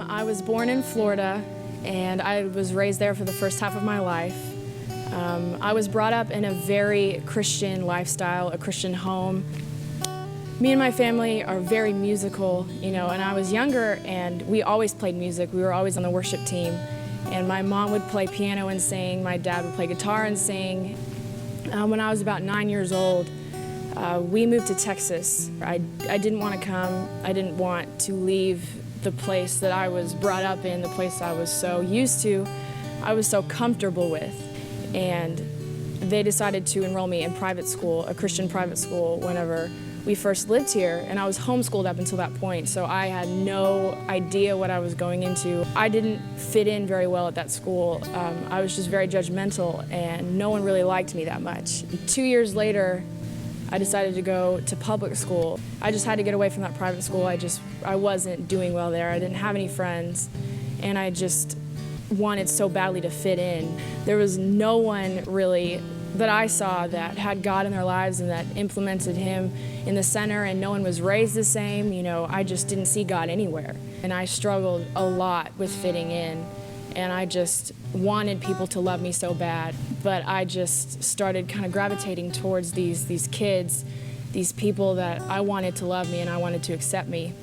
I was born in Florida, and I was raised there for the first half of my life. I was brought up in a very Christian lifestyle, a Christian home. Me and my family are very musical, and I was younger, and we always played music. We were always on the worship team, and my mom would play piano and sing. My dad would play guitar and sing. When I was about 9 years old, we moved to Texas. I didn't want to come. I didn't want to leave the place that I was brought up in, the place I was so used to, I was so comfortable with. And they decided to enroll me in private school, a Christian private school, whenever we first lived here. And I was homeschooled up until that point, so I had no idea what I was going into. I didn't fit in very well at that school. I was just very judgmental, and no one really liked me that much. 2 years later, I decided to go to public school. I just had to get away from that private school. I wasn't doing well there. I didn't have any friends, and I just wanted so badly to fit in. There was no one really that I saw that had God in their lives and that implemented Him in the center, and no one was raised the same. I just didn't see God anywhere. And I struggled a lot with fitting in, and I just wanted people to love me so bad. But I just started kind of gravitating towards these kids, these people that I wanted to love me and I wanted to accept me.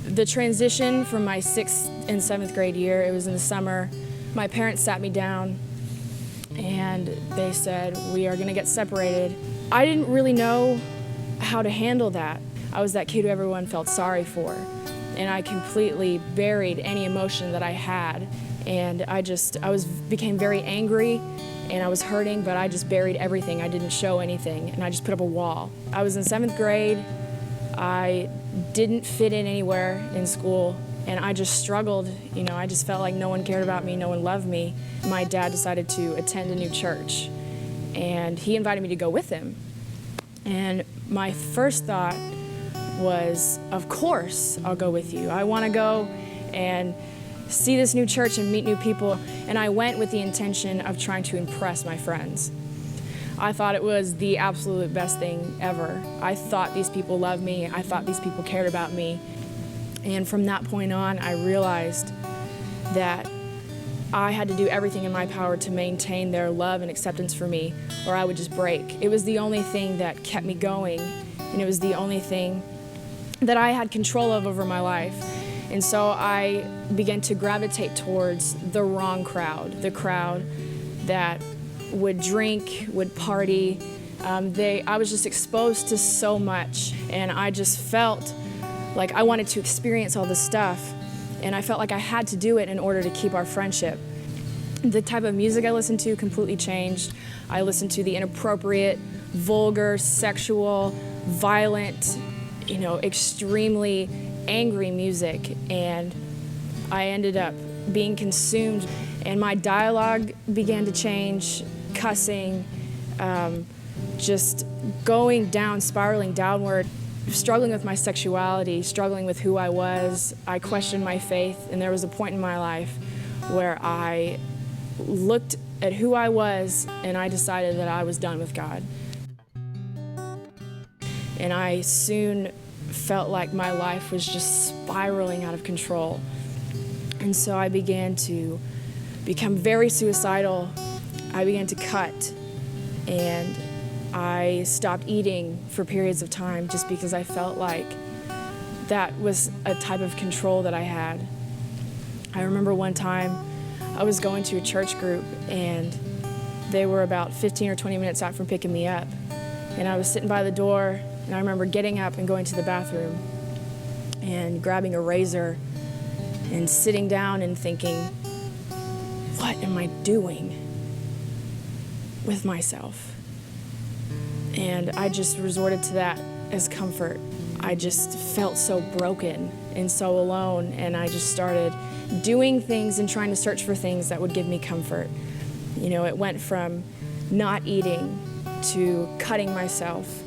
The transition from my 6th and 7th grade year, it was in the summer, my parents sat me down and they said, we are going to get separated. I didn't really know how to handle that. I was that kid who everyone felt sorry for, and I completely buried any emotion that I had. And I became very angry, and I was hurting, but I just buried everything. I didn't show anything, and I just put up a wall. I was in 7th grade. I didn't fit in anywhere in school, and I just struggled. I just felt like no one cared about me, no one loved me. My dad decided to attend a new church, and he invited me to go with him. And my first thought was, of course, I'll go with you. I want to go and see this new church and meet new people. And I went with the intention of trying to impress my friends. I thought it was the absolute best thing ever. I thought these people loved me. I thought these people cared about me. And from that point on, I realized that I had to do everything in my power to maintain their love and acceptance for me, or I would just break. It was the only thing that kept me going, and it was the only thing that I had control of over my life. And so I began to gravitate towards the wrong crowd, the crowd that would drink, would party. I was just exposed to so much, and I just felt like I wanted to experience all this stuff, and I felt like I had to do it in order to keep our friendship. The type of music I listened to completely changed. I listened to the inappropriate, vulgar, sexual, violent, extremely angry music, and I ended up being consumed, and my dialogue began to change, cussing, just going down, spiraling downward, struggling with my sexuality, struggling with who I was. I questioned my faith, and there was a point in my life where I looked at who I was and I decided that I was done with God. And I soon felt like my life was just spiraling out of control. And so I began to become very suicidal. I began to cut, and I stopped eating for periods of time just because I felt like that was a type of control that I had. I remember one time I was going to a church group, and they were about 15 or 20 minutes out from picking me up. And I was sitting by the door, and I remember getting up and going to the bathroom and grabbing a razor and sitting down and thinking, what am I doing with myself? And I just resorted to that as comfort. I just felt so broken and so alone, and I just started doing things and trying to search for things that would give me comfort. It went from not eating to cutting myself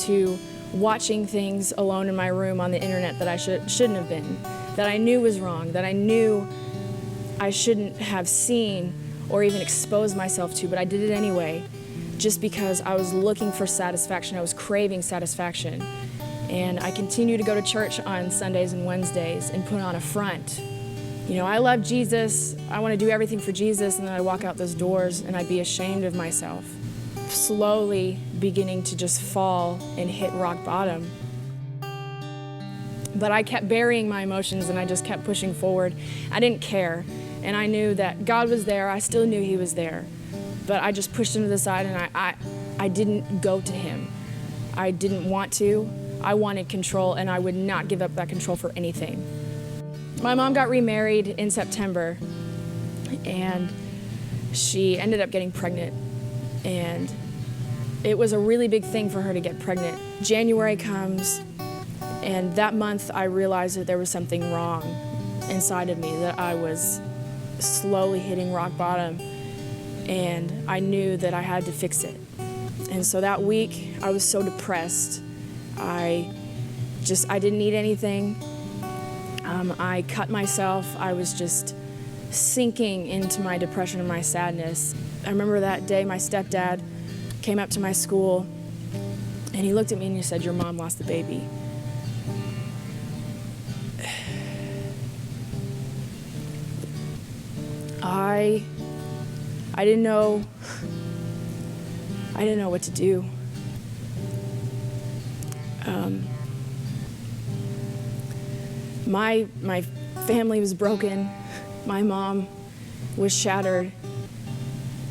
to watching things alone in my room on the internet that I shouldn't have been, that I knew was wrong, that I knew I shouldn't have seen or even exposed myself to, but I did it anyway, just because I was looking for satisfaction. I was craving satisfaction. And I continued to go to church on Sundays and Wednesdays and put on a front I love Jesus, I want to do everything for Jesus, and then I'd walk out those doors and I'd be ashamed of myself, slowly beginning to just fall and hit rock bottom. But I kept burying my emotions and I just kept pushing forward. I didn't care, and I knew that God was there. I still knew he was there, but I just pushed him to the side, and I didn't go to him. I didn't want to. I wanted control, and I would not give up that control for anything. My mom got remarried in September, and she ended up getting pregnant, and it was a really big thing for her to get pregnant. January comes, and that month I realized that there was something wrong inside of me, that I was slowly hitting rock bottom, and I knew that I had to fix it. And so that week I was so depressed. I didn't eat anything. I cut myself. I was just sinking into my depression and my sadness. I remember that day my stepdad came up to my school, and he looked at me and he said, "Your mom lost the baby." I didn't know what to do. My family was broken. My mom was shattered,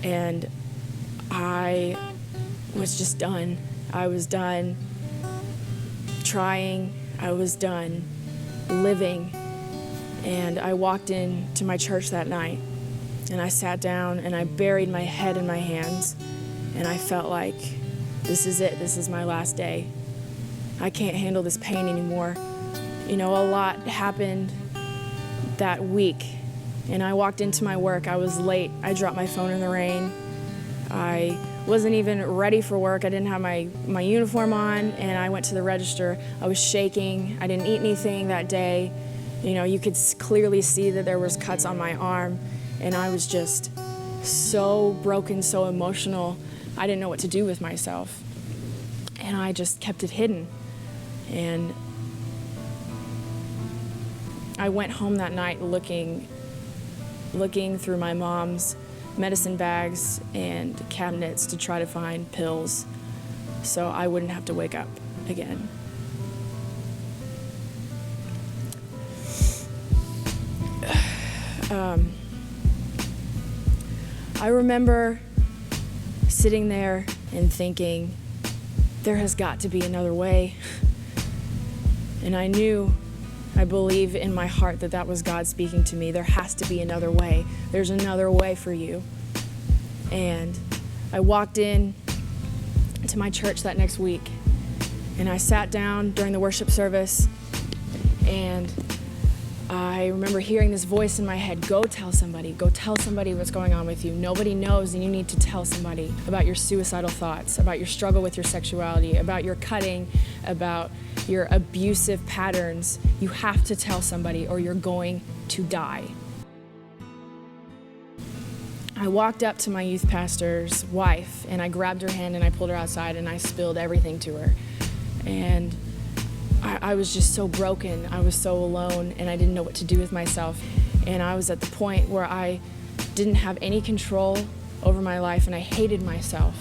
and I was just done. I was done trying. I was done living. And I walked into my church that night, and I sat down and I buried my head in my hands, and I felt like, this is it. This is my last day. I can't handle this pain anymore. A lot happened that week, and I walked into my work. I was late. I dropped my phone in the rain. I wasn't even ready for work. I didn't have my uniform on, and I went to the register. I was shaking. I didn't eat anything that day. You could clearly see that there was cuts on my arm, and I was just so broken, so emotional. I didn't know what to do with myself, and I just kept it hidden. And I went home that night looking through my mom's medicine bags and cabinets to try to find pills so I wouldn't have to wake up again. I remember sitting there and thinking, there has got to be another way. And I believe in my heart that was God speaking to me. There has to be another way. There's another way for you. And I walked in to my church that next week, and I sat down during the worship service, and I remember hearing this voice in my head, go tell somebody what's going on with you. Nobody knows, and you need to tell somebody about your suicidal thoughts, about your struggle with your sexuality, about your cutting, about your abusive patterns. You have to tell somebody or you're going to die. I walked up to my youth pastor's wife, and I grabbed her hand and I pulled her outside, and I spilled everything to her. And I was just so broken. I was so alone, and I didn't know what to do with myself. And I was at the point where I didn't have any control over my life, and I hated myself.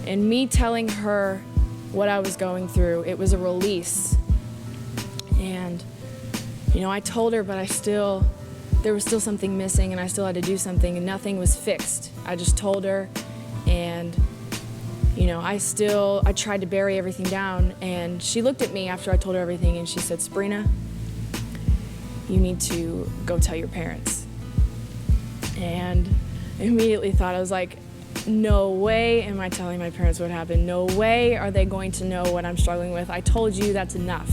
And me telling her what I was going through, it was a release. And, I told her, but there was still something missing, and I still had to do something, and nothing was fixed. I just told her, and I tried to bury everything down, and she looked at me after I told her everything, and she said, "Sabrina, you need to go tell your parents." And I immediately thought, I was like, no way am I telling my parents what happened. No way are they going to know what I'm struggling with. I told you, that's enough.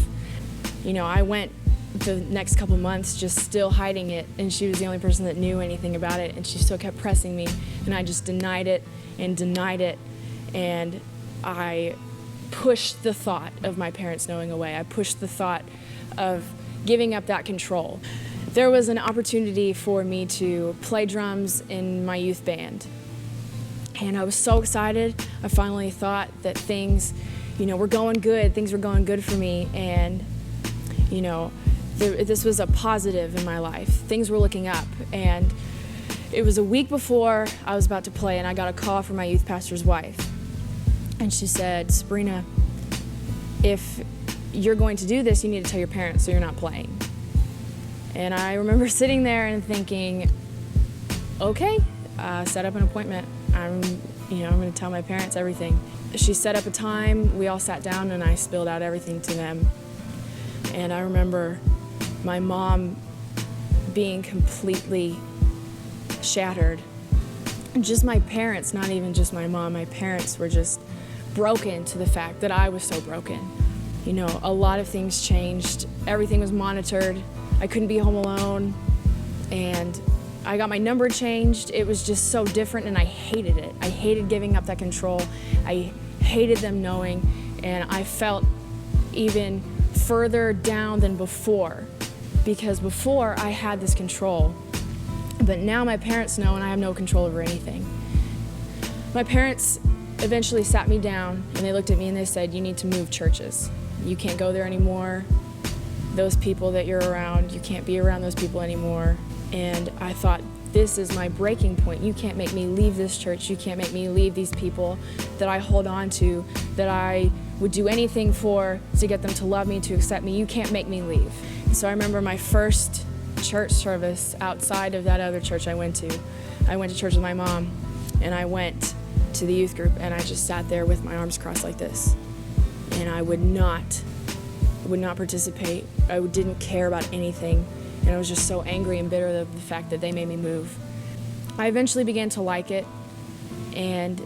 I went the next couple months just still hiding it, and she was the only person that knew anything about it, and she still kept pressing me, and I just denied it, and I pushed the thought of my parents knowing away. I pushed the thought of giving up that control. There was an opportunity for me to play drums in my youth band, and I was so excited. I finally thought that things, were going good. Things were going good for me, and, This was a positive in my life. Things were looking up, and it was a week before I was about to play, and I got a call from my youth pastor's wife. And she said, Sabrina, if you're going to do this, you need to tell your parents so you're not playing. And I remember sitting there and thinking, okay, set up an appointment. I'm going to tell my parents everything. She set up a time, we all sat down, and I spilled out everything to them. And I remember my mom being completely shattered. Just my parents, not even just my mom, my parents were just broken to the fact that I was so broken. A lot of things changed. Everything was monitored. I couldn't be home alone. And I got my number changed. It was just so different, and I hated it. I hated giving up that control. I hated them knowing, and I felt even further down than before, because before I had this control. But now my parents know, and I have no control over anything. My parents eventually sat me down, and they looked at me and they said, you need to move churches. You can't go there anymore. Those people that you're around, you can't be around those people anymore. And I thought, this is my breaking point. You can't make me leave this church. You can't make me leave these people that I hold on to, that I would do anything for to get them to love me, to accept me. You can't make me leave. So I remember my first church service outside of that other church I went to church with my mom, and I went to the youth group, and I just sat there with my arms crossed like this. And I would not participate. I didn't care about anything. And I was just so angry and bitter of the fact that they made me move. I eventually began to like it, and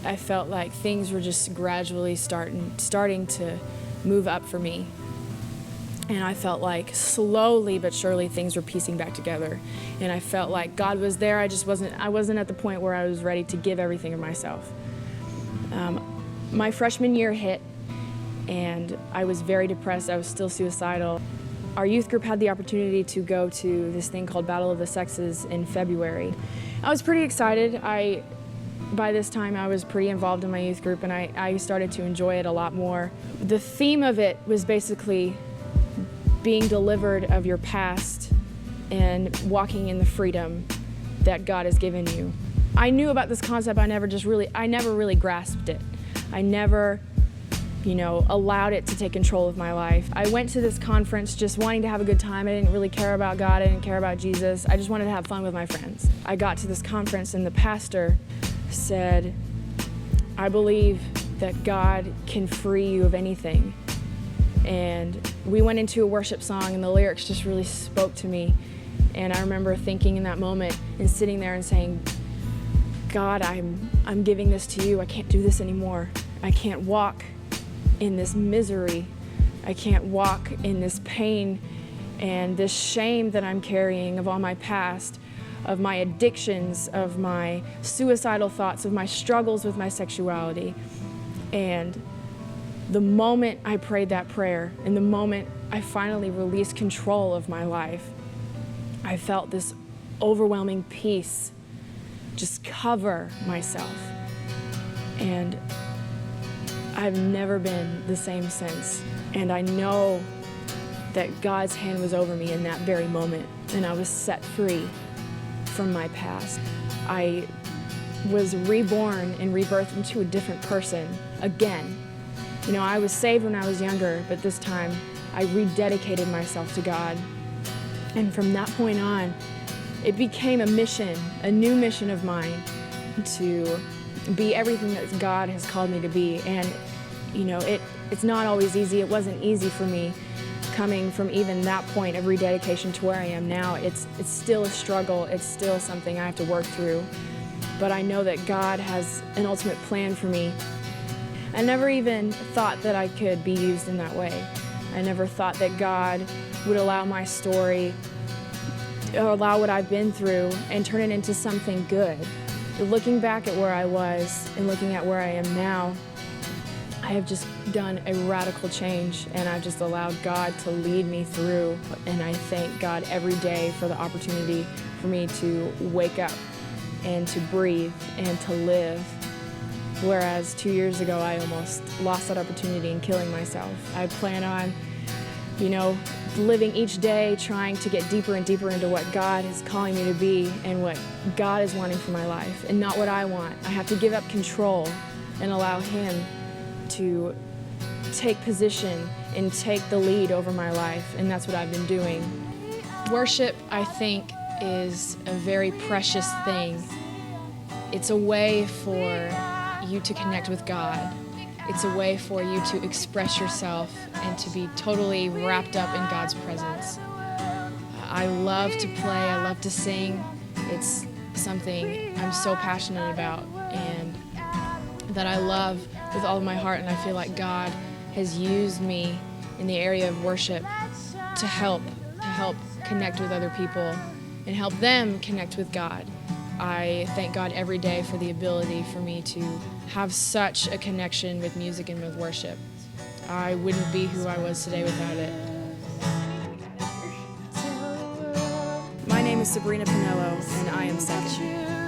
I felt like things were just gradually starting to move up for me. And I felt like slowly but surely things were piecing back together. And I felt like God was there. I wasn't at the point where I was ready to give everything of myself. My freshman year hit, and I was very depressed. I was still suicidal. Our youth group had the opportunity to go to this thing called Battle of the Sexes in February. I was pretty excited. By this time, I was pretty involved in my youth group, and I started to enjoy it a lot more. The theme of it was basically being delivered of your past and walking in the freedom that God has given you. I knew about this concept, I never really grasped it. I never allowed it to take control of my life. I went to this conference just wanting to have a good time. I didn't really care about God. I didn't care about Jesus. I just wanted to have fun with my friends. I got to this conference, and the pastor said, I believe that God can free you of anything. And we went into a worship song, and the lyrics just really spoke to me. And I remember thinking in that moment and sitting there and saying, God, I'm giving this to you. I can't do this anymore. I can't walk in this misery. I can't walk in this pain and this shame that I'm carrying of all my past, of my addictions, of my suicidal thoughts, of my struggles with my sexuality. And the moment I prayed that prayer, and the moment I finally released control of my life, I felt this overwhelming peace just cover myself. And I've never been the same since. And I know that God's hand was over me in that very moment, and I was set free from my past. I was reborn and rebirthed into a different person again. I was saved when I was younger, but this time I rededicated myself to God. And from that point on, it became a mission, a new mission of mine to be everything that God has called me to be. And it's not always easy. It wasn't easy for me coming from even that point of rededication to where I am now. It's still a struggle. It's still something I have to work through. But I know that God has an ultimate plan for me. I never even thought that I could be used in that way. I never thought that God would allow my story, or allow what I've been through, and turn it into something good. Looking back at where I was and looking at where I am now, I have just done a radical change, and I've just allowed God to lead me through. And I thank God every day for the opportunity for me to wake up and to breathe and to live. Whereas 2 years ago, I almost lost that opportunity in killing myself. I plan on living each day trying to get deeper and deeper into what God is calling me to be and what God is wanting for my life, and not what I want. I have to give up control and allow Him to take position and take the lead over my life, and that's what I've been doing. Worship, I think, is a very precious thing. It's a way for you to connect with God. It's a way for you to express yourself and to be totally wrapped up in God's presence. I love to play, I love to sing. It's something I'm so passionate about and that I love with all of my heart, and I feel like God has used me in the area of worship to help connect with other people and help them connect with God. I thank God every day for the ability for me to have such a connection with music and with worship. I wouldn't be who I was today without it. My name is Sabrina Pennello, and I am second.